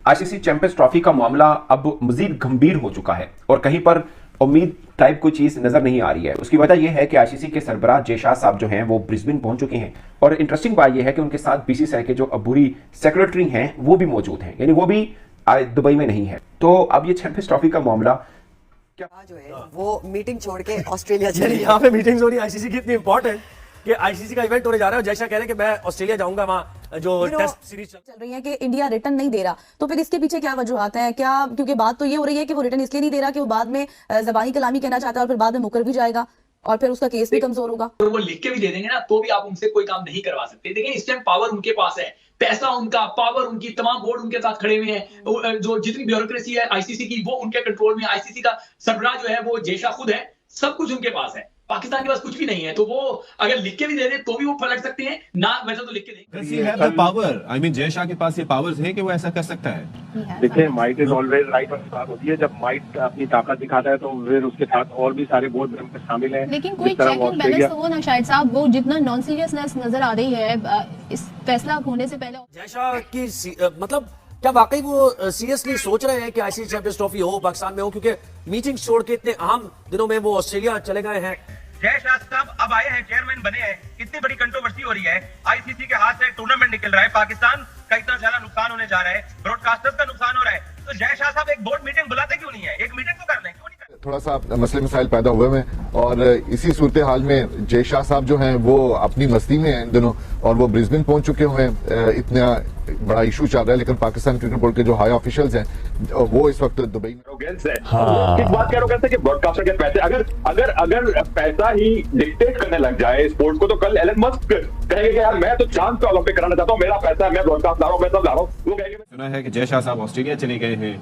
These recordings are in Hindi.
आईसीसी चैंपियंस ट्रॉफी का मामला अब मजीद गंभीर हो चुका है और कहीं पर उम्मीद टाइप कोई चीज नजर नहीं आ रही है। उसकी वजह यह है कि आईसीसी के सरबराह जय शाह साहब जो हैं वो ब्रिस्बेन पहुंच चुके हैं और इंटरेस्टिंग बात यह है कि उनके साथ बीसीसीआई के जो अबूरी सेक्रेटरी हैं वो भी मौजूद हैं, यानी वो भी दुबई में नहीं है। तो अब ये चैंपियंस ट्रॉफी का मामला क्या जो है वो मीटिंग छोड़ के ऑस्ट्रेलिया चली। यहाँ पे मीटिंग्स हो रही है आईसीसी की इतनी इंपॉर्टेंट कि आईसीसी का इवेंट होने जा रहा है और जयशाह कह रहे हैं कि मैं ऑस्ट्रेलिया जाऊंगा, वहाँ जो टेस्ट सीरीज चल रही है कि इंडिया रिटर्न नहीं दे रहा, तो फिर इसके पीछे क्या वजूहत है? क्या क्योंकि बात तो ये हो रही है कि वो रिटर्न इसलिए नहीं दे रहा कि वो बाद में ज़बानी कलामी कहना चाहता है और फिर बाद में मुकर भी जाएगा और फिर उसका केस भी कमजोर होगा। और वो लिख के भी दे देंगे ना तो भी आप उनसे कोई काम नहीं करवा सकते। देखिए इस टाइम पावर उनके पास है, पैसा उनका, पावर उनकी, तमाम बोर्ड उनके साथ खड़े हुए हैं, जो जितनी ब्यूरोक्रेसी है आईसीसी की वो उनके कंट्रोल में। आईसीसी का सरबराह जो है वो जयशाह खुद है, सब कुछ उनके पास है। पाकिस्तान के पास कुछ भी नहीं है, तो वो अगर लिख के भी दे दे तो भी वो पलट सकते हैं ना, वैसे तो लिख के देंगे। Power I mean Jay Shah के पास ये पावर्स है कि वो ऐसा कर सकता है। देखिए माइट इज ऑलवेज राइट बात होती है। जब माइट अपनी ताकत दिखाता है तो फिर उसके साथ और भी सारे बोर्ड मेंबर शामिल हैं। लेकिन कोई चेक एंड बैलेंस तो हो ना शायद साहब, वो जितना नॉन सीरियसनेस नजर आ रही है इस फैसला होने से पहले जयशाह की मतलब क्या वाकई वो सीरियसली सोच रहे हैं कि आईसीसी चैंपियंस ट्रॉफी हो, पाकिस्तान में हो? क्योंकि मीटिंग छोड़ के इतने अहम दिनों में वो ऑस्ट्रेलिया चले गए हैं। जय शाह साहब अब आए हैं, चेयरमैन बने हैं, कितनी बड़ी कंट्रोवर्सी हो रही है। आईसीसी के हाथ से टूर्नामेंट निकल रहा है, पाकिस्तान का इतना ज्यादा नुकसान होने जा रहा है, ब्रॉडकास्टर्स का नुकसान हो रहा है, तो जय शाह साहब एक बोर्ड मीटिंग बुलाते क्यों नहीं है? एक मीटिंग तो कर लें, क्यों नहीं करते? थोड़ा सा मसले मसाइल पैदा हुए हैं और इसी सूरत हाल में जय शाह साहब जो हैं वो अपनी मस्ती में हैं इन दिनों और वो ब्रिस्बेन पहुंच चुके हुए हैं। इतना बड़ा इशू चल रहा है, लेकिन पाकिस्तान क्रिकेट बोर्ड के जो हाई ऑफिशियल्स हैं वो इस वक्त दुबई में किस बात कह रहे हो कि ब्रॉडकास्टर के पैसे अगर पैसा ही डिक्टेट करने लग जाए स्पोर्ट्स को, तो कल एलन मस्क कहेंगे कि यार मैं तो चांद पे ओलंपिक कराना चाहता हूँ, मेरा पैसा है, मैं ब्रॉडकास्ट ला रहा हूँ, मैं सब ला रहा हूँ। वो कहेंगे। सुना है कि जय शाह साहब ऑस्ट्रेलिया चले गए हैं,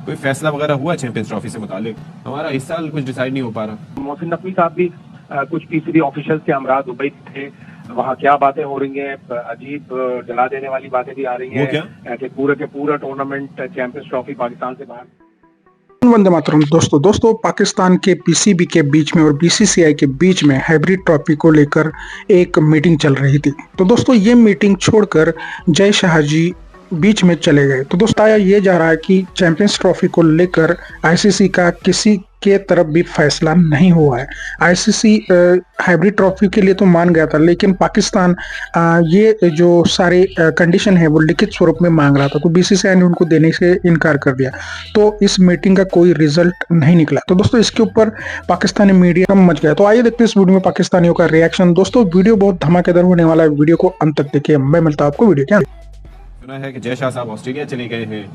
कोई फैसला वगैरह हुआ चैंपियंस ट्रॉफी से मुतालिक? हमारा इस साल कुछ डिसाइड नहीं हो पा रहा। मोहसिन नकवी साहब भी कुछ पीसीबी ऑफिशियल्स के हमरा दुबई थे, वहाँ क्या बातें हो रही हैं, अजीब जला देने वाली बातें भी आ रही हैं कि पूरे के पूरा टूर्नामेंट चैंपियंस ट्रॉफी पाकिस्तान से बाहर। वंदे मातरम। दोस्तों पाकिस्तान के पीसीबी के बीच में और बीसीसीआई के बीच में हाइब्रिड ट्रॉफी को लेकर एक मीटिंग चल रही थी। तो दोस्तों ये मीटिंग छोड़कर जय शाह जी बीच में चले गए। तो दोस्तों आया ये जा रहा है कि चैंपियंस ट्रॉफी को लेकर आईसीसी का किसी के तरफ भी फैसला नहीं हुआ है। आईसीसी हाइब्रिड ट्रॉफी के लिए तो मान गया था, लेकिन पाकिस्तान ये जो सारे कंडीशन है वो लिखित स्वरूप में मांग रहा था, तो बीसीसीआई ने उनको देने से इनकार कर दिया। तो इस मीटिंग का कोई रिजल्ट नहीं निकला। तो दोस्तों इसके ऊपर पाकिस्तानी मीडिया मच गया। तो आइए देखते हैं इस वीडियो में पाकिस्तानियों का रिएक्शन। दोस्तों वीडियो बहुत धमाकेदार होने वाला है, वीडियो को अंत तक देखिए। मैं मिलता हूं आपको वीडियो क्या। सुना है कि जय शाह साहब ऑस्ट्रेलिया चले गए हैं,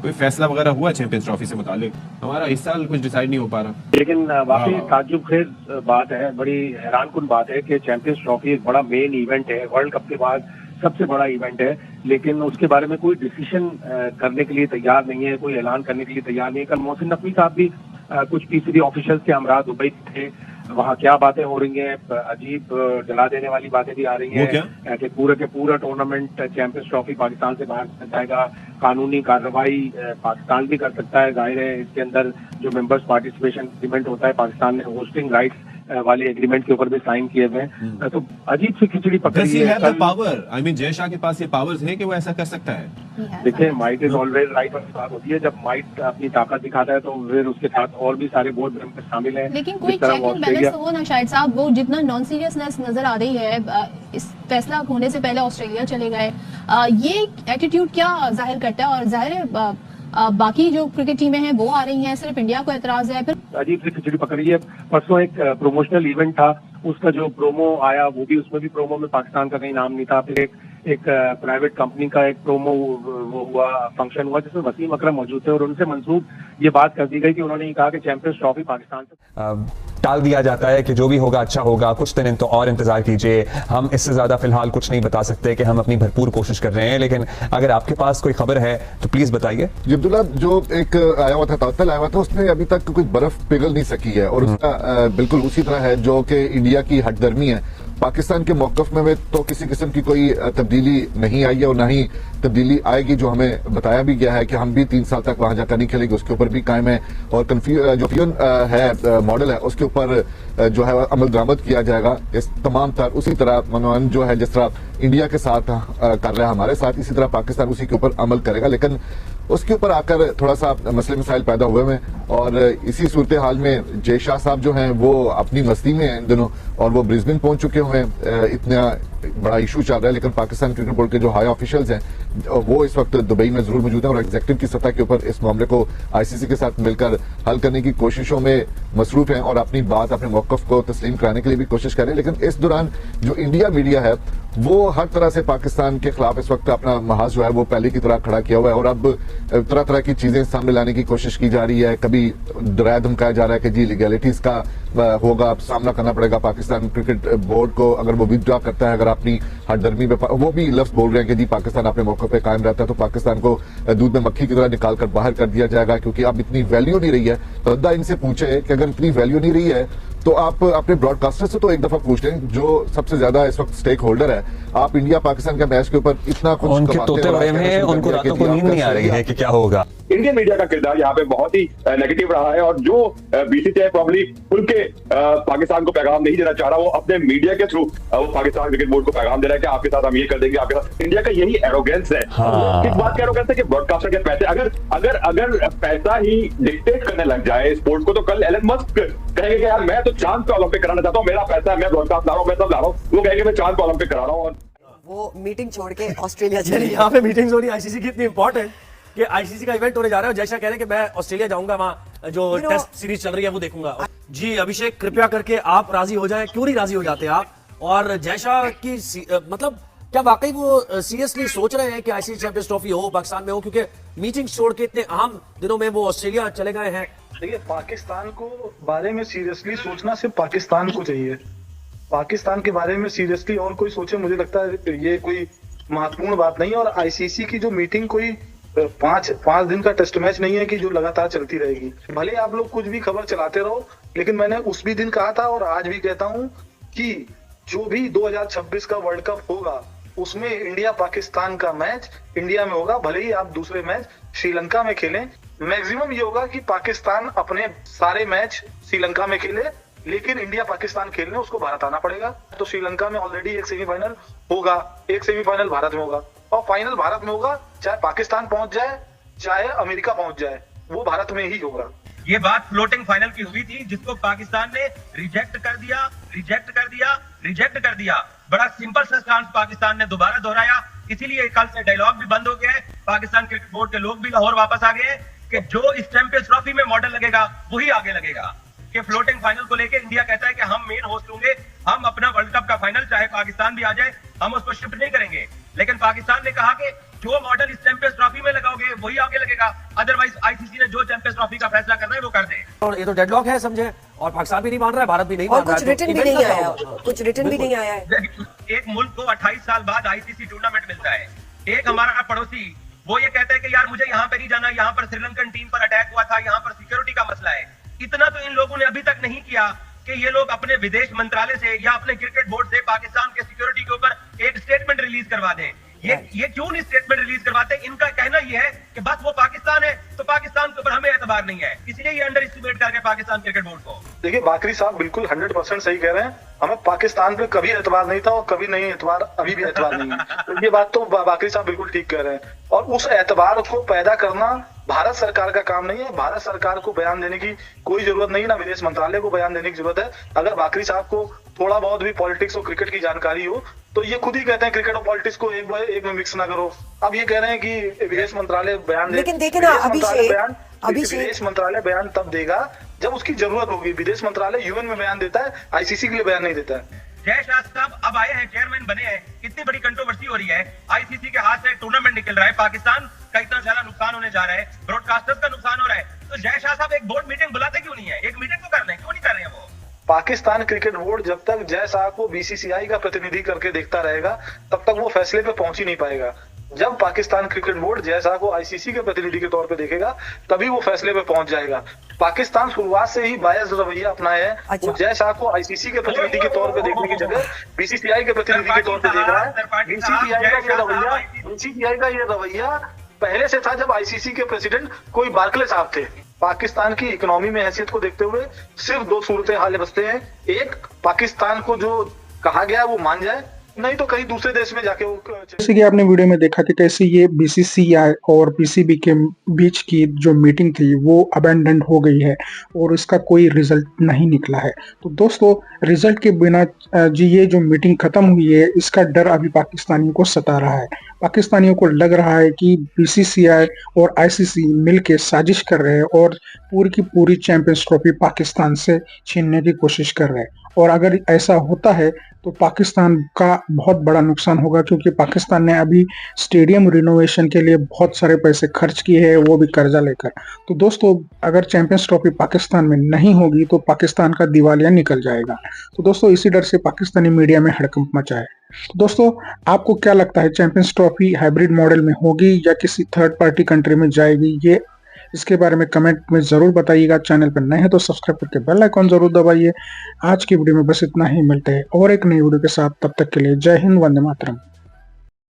कोई फैसला वगैरह हुआ चैंपियंस ट्रॉफी से मुतालिक? हमारा इस साल कुछ डिसाइड नहीं हो पा रहा। लेकिन वाकई ताज्जुब खेज बात है, बड़ी हैरानकुन बात है कि चैंपियंस ट्रॉफी एक बड़ा मेन इवेंट है, वर्ल्ड कप के बाद सबसे बड़ा इवेंट है, लेकिन उसके बारे में कोई डिसीजन करने के लिए तैयार नहीं है, कोई ऐलान करने के लिए तैयार नहीं है। कल मोहसिन नकवी साहब भी कुछ पीसीबी ऑफिशियल्स के हमरा दुबई थे, वहाँ क्या बातें हो रही हैं, अजीब जला देने वाली बातें भी आ रही हैं कि पूरे के पूरा टूर्नामेंट चैंपियंस ट्रॉफी पाकिस्तान से बाहर जाएगा, कानूनी कार्रवाई पाकिस्तान भी कर सकता है। जाहिर है इसके अंदर जो मेंबर्स पार्टिसिपेशन एग्रीमेंट होता है, पाकिस्तान ने होस्टिंग राइट्स वाले एग्रीमेंट के ऊपर भी साइन किए हुए हैं। तो अजीब सी खिचड़ी पकड़ी है। Power I mean Jay Shah के पास ये पावर्स है कि वो ऐसा कर सकता है। देखिए माइट इज ऑलवेज राइट बात होती है। जब माइट अपनी ताकत दिखाता है तो फिर उसके साथ और भी सारे बोर्ड मेंबर शामिल हैं। लेकिन कोई चेक एंड बैलेंस तो हो ना शायद साहब, वो जितना नॉन सीरियसनेस नजर आ रही है इस फैसला होने से पहले ऑस्ट्रेलिया चले गए, ये एटीट्यूड क्या जाहिर करता है? और जाहिर है बाकी जो क्रिकेट टीमें हैं वो आ रही हैं, सिर्फ इंडिया को एतराज है। फिर अजीब सी खिचड़ी पकड़ी है। परसों एक प्रमोशनल इवेंट था, उसका जो प्रोमो आया वो भी, उसमें भी प्रोमो में पाकिस्तान का कहीं नाम नहीं था। फिर एक प्राइवेट कंपनी का एक प्रोमो वो हुआ, फंक्शन हुआ जिसमें वसीम अकरम मौजूद थे और उनसे मंसूब ये बात कर दी गई कि उन्होंने ये कहा कि चैंपियंस ट्रॉफी पाकिस्तान से टाल दिया जाता है कि जो भी होगा अच्छा होगा, कुछ दिन तो और इंतजार कीजिए, हम इससे ज्यादा फिलहाल कुछ नहीं बता सकते कि हम अपनी भरपूर कोशिश कर रहे हैं। लेकिन अगर आपके पास कोई खबर है तो प्लीज बताइए। अब्दुल्ला जो एक आया हुआ था, तातल आया हुआ था, उसमें अभी तक कोई बर्फ पिघल नहीं सकी है और उसका बिल्कुल उसी तरह है जो कि इंडिया की हटदर्मी है। पाकिस्तान के मौकफ में तो किसी किस्म की कोई तब्दीली नहीं आई है और ना ही तब्दीली आएगी। जो हमें बताया भी गया है कि हम भी 3 साल तक वहां जाकर नहीं खेलेंगे, उसके ऊपर भी कायम है। और जो फ्यूजन है मॉडल है उसके ऊपर जो है अमल दरामद किया जाएगा। इस तमाम तर उसी तरह मनोरंजन जो है, जिस तरह इंडिया के साथ कर रहा है हमारे साथ, इसी तरह पाकिस्तान उसी के ऊपर अमल करेगा। लेकिन उसके ऊपर आकर थोड़ा सा मसले मसाइल पैदा हुए हैं और इसी सूरत हाल में जय शाह साहब जो हैं वो अपनी मस्ती में हैं इन दिनों और वो ब्रिस्बेन पहुंच चुके हुए हैं। इतना बड़ा इशू चल रहा है, लेकिन पाकिस्तान क्रिकेट बोर्ड के जो हाई ऑफिशियल्स हैं वो इस वक्त दुबई में जरूर मौजूद हैं और एग्जीक्यूटिव की सतह के ऊपर इस मामले को आईसीसी के साथ मिलकर हल करने की कोशिशों में मसरूफ हैं और अपनी बात, अपने मौकफ को तस्लीम कराने के लिए भी कोशिश कर रहे हैं। लेकिन इस दौरान जो इंडिया मीडिया है वो हर तरह से पाकिस्तान के खिलाफ इस वक्त अपना महाज जो है वो पहले की तरह खड़ा किया हुआ है और अब तरह तरह की चीजें सामने लाने की कोशिश की जा रही है। कभी डराया धमकाया जा रहा है कि जी लीगैलिटीज का होगा, सामना करना पड़ेगा पाकिस्तान क्रिकेट बोर्ड को अगर वो विथड्रॉ करता है, अगर अपनी हटदर्मी में वो भी लफ्ज बोल रहे हैं कि जी पाकिस्तान अपने मौके पे कायम रहता है तो पाकिस्तान को दूध में मक्खी की तरह निकाल कर बाहर कर दिया जाएगा क्योंकि अब इतनी वैल्यू नहीं रही है। तो अद्दा इनसे पूछे कि अगर इतनी वैल्यू नहीं रही है तो आप अपने ब्रॉडकास्टर से तो एक दफा पूछ लें जो सबसे ज्यादा इस वक्त स्टेक होल्डर है। आप इंडिया पाकिस्तान के मैच के ऊपर इतना कुछ उनके तोते बड़े में उनको रातों को नींद नहीं आ रही है कि क्या होगा। इंडियन मीडिया का किरदार यहाँ पे बहुत ही नेगेटिव रहा है और जो बीसीसीआई प्रॉब्ली खुल के पाकिस्तान को पैगाम नहीं देना चाह रहा, वो अपने मीडिया के थ्रू वो पाकिस्तान क्रिकेट बोर्ड को पैगाम दे रहा है कि आपके साथ हम ये कर देंगे, आपके साथ। इंडिया का यही एरोगेंस है। किस बात का एरोगेंस है कि ब्रॉडकास्टर के पैसे अगर पैसा ही डिक्टेट करने लग जाए स्पोर्ट्स को तो कल एलन मस्क कहेंगे कि यार मैं तो चांद पे ओलंपिक कराना चाहता हूँ, मेरा पैसा है, मैं ब्रॉडकास्ट ला रहा हूँ, मैं सब ला रहा हूँ। वो कहेंगे मैं चांद पे ओलंपिक करा रहा हूँ और वो मीटिंग छोड़ के ऑस्ट्रेलिया चले यहाँ पे मीटिंग्स हो रही है आईसीसी की, इतनी इंपॉर्टेंट कि आईसीसी का इवेंट होने जा रहा है और जैसा कह रहे हैं कि मैं ऑस्ट्रेलिया जाऊंगा, वहां जो टेस्ट सीरीज चल रही है वो देखूंगा। जी अभिषेक, कृपया करके आप राजी हो जाएं। क्यों नहीं राजी हो जाते आप? और जयशाह की मतलब क्या वाकई वो सीरियसली सोच रहे हैं कि आईसीसी चैंपियंस ट्रॉफी हो पाकिस्तान में हो, क्योंकि मीटिंग छोड़ के इतने अहम दिनों में वो ऑस्ट्रेलिया चले गए हैं। देखिए, पाकिस्तान को बारे में सीरियसली सोचना सिर्फ पाकिस्तान को चाहिए। पाकिस्तान के बारे में सीरियसली और कोई सोचे, मुझे लगता है ये कोई महत्वपूर्ण बात नहीं है। और आईसीसी की जो मीटिंग कोई पांच दिन का टेस्ट मैच नहीं है कि जो लगातार चलती रहेगी। भले आप लोग कुछ भी खबर चलाते रहो, लेकिन मैंने उस भी दिन कहा था और आज भी कहता हूं कि जो भी 2026 का वर्ल्ड कप होगा उसमें इंडिया पाकिस्तान का मैच इंडिया में होगा। भले ही आप दूसरे मैच श्रीलंका में खेलें, मैक्सिमम ये होगा कि पाकिस्तान अपने सारे मैच श्रीलंका में खेले, लेकिन इंडिया पाकिस्तान खेलने उसको भारत आना पड़ेगा। तो श्रीलंका में ऑलरेडी एक सेमीफाइनल होगा, एक सेमीफाइनल भारत में होगा और फाइनल भारत में होगा। चाहे पाकिस्तान पहुंच जाए चाहे अमेरिका पहुंच जाए, वो भारत में ही होगा। ये बात फ्लोटिंग फाइनल की हुई थी जिसको पाकिस्तान ने रिजेक्ट कर दिया। बड़ा सिंपल सा स्टांस पाकिस्तान ने दोबारा दोहराया, इसीलिए कल से डायलॉग भी बंद हो गया है। पाकिस्तान क्रिकेट बोर्ड के लोग भी लाहौर वापस आ गए हैं कि जो इस चैंपियंस ट्रॉफी में मॉडल लगेगा वही आगे लगेगा। कि फ्लोटिंग फाइनल को लेकर इंडिया कहता है कि हम मेन होस्ट होंगे, हम अपना वर्ल्ड कप का फाइनल चाहे पाकिस्तान भी आ जाए हम उसको शिफ्ट नहीं करेंगे। लेकिन पाकिस्तान ने कहा कि जो मॉडल इस चैंपियंस ट्रॉफी में लगाओगे वही आगे लगेगा, अदरवाइज आईसीसी ने जो चैंपियंस ट्रॉफी का फैसला करना है वो कर दे। और ये तो डेडलॉक है, समझे। और पाकिस्तान भी नहीं मान रहा है, भारत भी नहीं मान रहा है। कुछ रिटर्न भी नहीं आया, कुछ रिटर्न भी नहीं आया है। एक मुल्क को 28 साल बाद आईसीसी टूर्नामेंट मिलता है। एक हमारा पड़ोसी वो ये कहता है कि यार मुझे यहाँ पे नहीं जाना, यहाँ पर श्रीलंकन टीम पर अटैक हुआ था, यहाँ पर सिक्योरिटी का मसला है। इतना तो इन लोगों ने अभी तक नहीं किया कि ये लोग अपने विदेश मंत्रालय से या अपने क्रिकेट बोर्ड से पाकिस्तान के सिक्योरिटी के ऊपर एक स्टेटमेंट रिलीज करवा दें। ये क्यों नहीं स्टेटमेंट रिलीज करवाते? इनका कहना ये है कि बस वो पाकिस्तान है तो पाकिस्तान के ऊपर हमें एतबार नहीं है, इसलिए ये अंडर एस्टिमेट करके पाकिस्तान क्रिकेट बोर्ड को। देखिए, बाकरी साहब बिल्कुल 100% सही कह रहे हैं। हमें पाकिस्तान पे कभी एतबार नहीं था और कभी नहीं एतबार, अभी भी एतबार नहीं है। तो ये बात तो बाकरी साहब बिल्कुल ठीक कह रहे हैं। और उस एतबार को पैदा करना भारत सरकार का काम नहीं है। भारत सरकार को बयान देने की कोई जरूरत नहीं, ना विदेश मंत्रालय को बयान देने की जरूरत है। अगर बाकरी साहब को थोड़ा बहुत भी पॉलिटिक्स और क्रिकेट की जानकारी हो तो ये खुद ही कहते हैं क्रिकेट और पॉलिटिक्स को एक में मिक्स ना करो। अब ये कह रहे हैं कि विदेश मंत्रालय बयान दे, लेकिन देखिए ना विदेश मंत्रालय बयान तब देगा जब उसकी जरूरत होगी। विदेश मंत्रालय यूएन में बयान देता है, आईसीसी के लिए बयान नहीं देता है। जय शाह साहब अब आए हैं, चेयरमैन बने हैं, कितनी बड़ी कंट्रोवर्सी हो रही है। आईसीसी के हाथ से टूर्नामेंट निकल रहा है, पाकिस्तान का इतना ज्यादा नुकसान होने जा रहा है, ब्रॉडकास्टर्स का नुकसान हो रहा है, तो जय शाह साहब एक बोर्ड मीटिंग बुलाते क्यों नहीं है? एक मीटिंग तो कर लें, क्यों नहीं कर रहे हैं वो? पाकिस्तान क्रिकेट बोर्ड जब तक जय शाह को बीसीसीआई का प्रतिनिधि करके देखता रहेगा तब तक वो फैसले पे पहुंच ही नहीं पाएगा। जब पाकिस्तान क्रिकेट बोर्ड जय शाह को आईसीसी के प्रतिनिधि के तौर पे देखेगा तभी वो फैसले पे पहुंच जाएगा। पाकिस्तान शुरुआत से ही बायस रवैया अपनाया है। वो जय शाह को आईसीसी के प्रतिनिधि के तौर पे देखने की जगह बीसीसीआई के प्रतिनिधि के तौर पे देख रहा है। बीसीसीआई का ये रवैया पहले से था जब आईसीसी के प्रेसिडेंट कोई बार्कले साहब थे। पाकिस्तान की इकोनॉमी में हैसियत को देखते हुए सिर्फ दो सूरतें हाल बसते हैं। एक, पाकिस्तान को जो कहा गया वो मान जाए, नहीं तो कहीं दूसरे देश में जाके वो जैसे कि आपने वीडियो में देखा कि कैसे ये बीसीसीआई और पीसीबी के बीच की जो मीटिंग थी वो अबैंडन हो गई है और इसका कोई रिजल्ट नहीं निकला है। तो दोस्तों रिजल्ट के बिना जी ये जो मीटिंग खत्म हुई है इसका डर अभी पाकिस्तानियों को सता रहा है। पाकिस्तानियों को लग रहा है कि बीसीसीआई और आईसीसी मिलकर साजिश कर रहे हैं और पूरी की पूरी चैंपियंस ट्रॉफी पाकिस्तान से छीनने की कोशिश कर रहे हैं। और अगर ऐसा होता है तो पाकिस्तान का बहुत बड़ा नुकसान होगा, क्योंकि पाकिस्तान ने अभी स्टेडियम रिनोवेशन के लिए बहुत सारे पैसे खर्च किए हैं, वो भी कर्जा लेकर। तो दोस्तों अगर चैंपियंस ट्रॉफी पाकिस्तान में नहीं होगी तो पाकिस्तान का दिवालिया निकल जाएगा। तो दोस्तों इसी डर से पाकिस्तानी मीडिया में हड़कंप मचा है। तो दोस्तों आपको क्या लगता है, चैंपियंस ट्रॉफी हाइब्रिड मॉडल में होगी या किसी थर्ड पार्टी कंट्री में जाएगी? ये इसके बारे में कमेंट में जरूर बताइएगा। चैनल पर नए हैं तो सब्सक्राइब करके बेल आइकॉन जरूर दबाइए। आज की वीडियो में बस इतना ही, मिलते हैं और एक नई वीडियो के साथ। तब तक के लिए जय हिंद, वंदे मातरम।